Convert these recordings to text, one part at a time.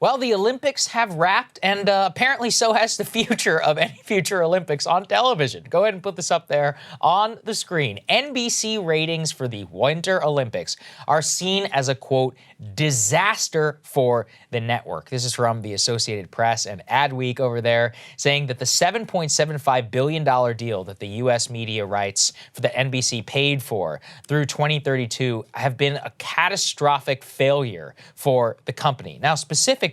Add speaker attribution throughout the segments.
Speaker 1: Well, the Olympics have wrapped, and apparently so has the future of any future Olympics on television. Go ahead and put this up there on the screen. NBC ratings for the Winter Olympics are seen as a, quote, disaster for the network. This is from the Associated Press and Adweek over there, saying that the $7.75 billion deal that the U.S. media rights for the NBC paid for through 2032 have been a catastrophic failure for the company. Now, specifically,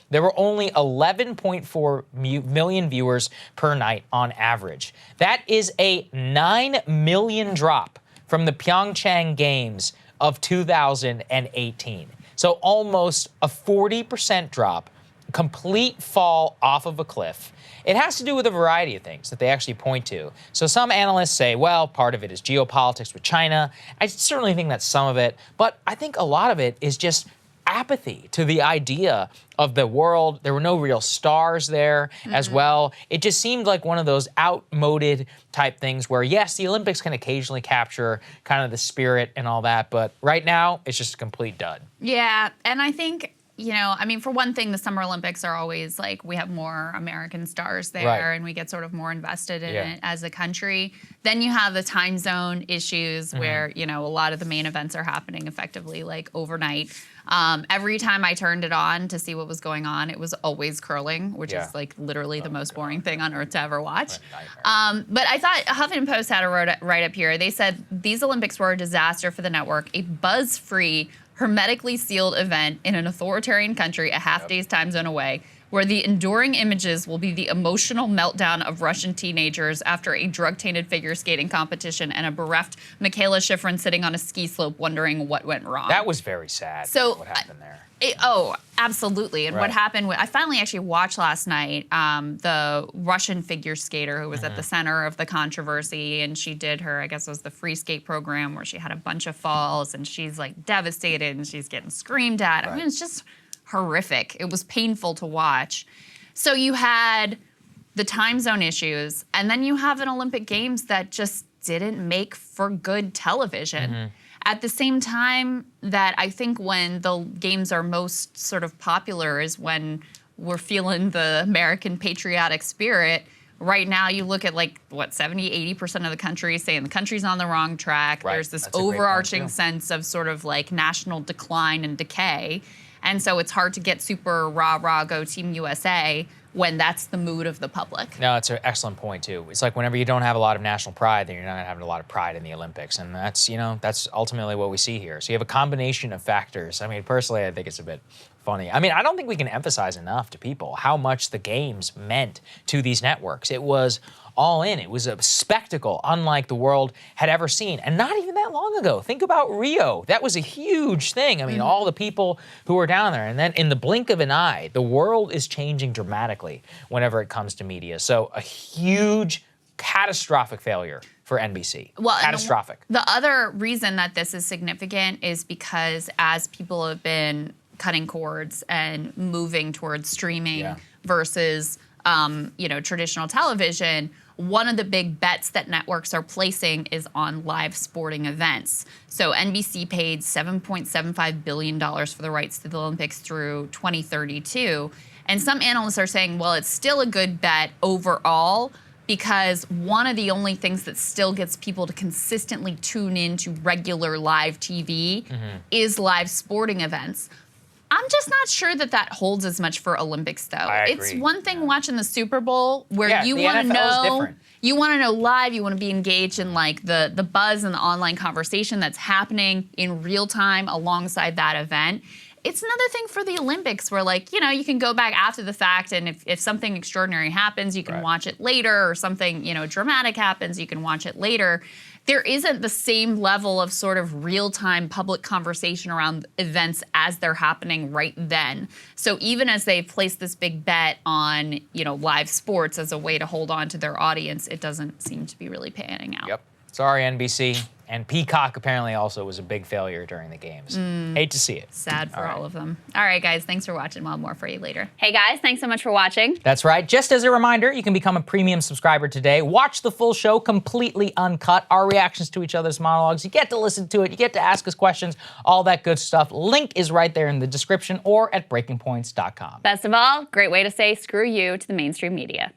Speaker 1: there were only 11.4 million viewers per night on average. That is a 9 million drop from the Pyeongchang Games of 2018. So almost a 40% drop, complete fall off of a cliff. It has to do with a variety of things that they actually point to. So some analysts say, well, part of it is geopolitics with China. I certainly think that's some of it, but I think a lot of it is just apathy to the idea of the world. There were no real stars there as well. It just seemed like one of those outmoded type things where, yes, the Olympics can occasionally capture kind of the spirit and all that, but right now it's just a complete dud.
Speaker 2: Yeah, and I think, I mean, for one thing, the Summer Olympics are always like, we have more American stars there, right, and we get sort of more invested in it as a country. Then you have the time zone issues where, a lot of the main events are happening effectively like overnight. Every time I turned it on to see what was going on, it was always curling, which is like literally the most boring thing on earth to ever watch. But I thought Huffington Post had a write-up here. They said, these Olympics were a disaster for the network, a buzz-free, hermetically sealed event in an authoritarian country a half-day's time zone away, where the enduring images will be the emotional meltdown of Russian teenagers after a drug-tainted figure skating competition and a bereft Michaela Schifrin sitting on a ski slope wondering what went wrong.
Speaker 1: That was very sad,
Speaker 2: so,
Speaker 1: what happened there.
Speaker 2: Oh, absolutely. And what happened, I finally actually watched last night the Russian figure skater who was at the center of the controversy, and she did her, I guess it was the free skate program where she had a bunch of falls, and she's like devastated, and she's getting screamed at. I mean, it's just horrific. It was painful to watch. So you had the time zone issues, and then you have an Olympic Games that just didn't make for good television. At the same time that I think when the games are most sort of popular is when we're feeling the American patriotic spirit. Right now, you look at like, what, 70, 80% of the country saying the country's on the wrong track. There's this overarching sense of sort of like national decline and decay. And so it's hard to get super rah-rah, go Team USA when that's the mood of the public.
Speaker 1: No, it's an excellent point, too. It's like whenever you don't have a lot of national pride, then you're not having a lot of pride in the Olympics. And that's, that's ultimately what we see here. So you have a combination of factors. I mean, personally, I think it's a bit funny. I mean, I don't think we can emphasize enough to people how much the games meant to these networks. It was all in. It was a spectacle unlike the world had ever seen. And not even that long ago. Think about Rio. That was a huge thing. I mean, all the people who were down there. And then in the blink of an eye, the world is changing dramatically whenever it comes to media. So a huge, catastrophic failure for NBC.
Speaker 2: Well,
Speaker 1: catastrophic.
Speaker 2: The other reason that this is significant is because as people have been cutting cords and moving towards streaming versus traditional television, one of the big bets that networks are placing is on live sporting events. So NBC paid $7.75 billion for the rights to the Olympics through 2032. And some analysts are saying, well, it's still a good bet overall because one of the only things that still gets people to consistently tune in to regular live TV is live sporting events. I'm just not sure that that holds as much for Olympics, though. It's one thing watching the Super Bowl where you want to know live, you want to be engaged in like the buzz and the online conversation that's happening in real time alongside that event. It's another thing for the Olympics where like, you can go back after the fact and if something extraordinary happens, you can watch it later, or something, dramatic happens, you can watch it later. There isn't the same level of sort of real-time public conversation around events as they're happening right then. So even as they've placed this big bet on, live sports as a way to hold on to their audience, it doesn't seem to be really panning out.
Speaker 1: Yep. Sorry, NBC. And Peacock apparently also was a big failure during the games. Hate to see it.
Speaker 2: Sad for all of them. All right, guys, thanks for watching. We'll have more for you later. Hey, guys, thanks so much for watching.
Speaker 1: That's right. Just as a reminder, you can become a premium subscriber today. Watch the full show completely uncut, our reactions to each other's monologues. You get to listen to it. You get to ask us questions, all that good stuff. Link is right there in the description or at breakingpoints.com.
Speaker 3: Best of all, great way to say screw you to the mainstream media.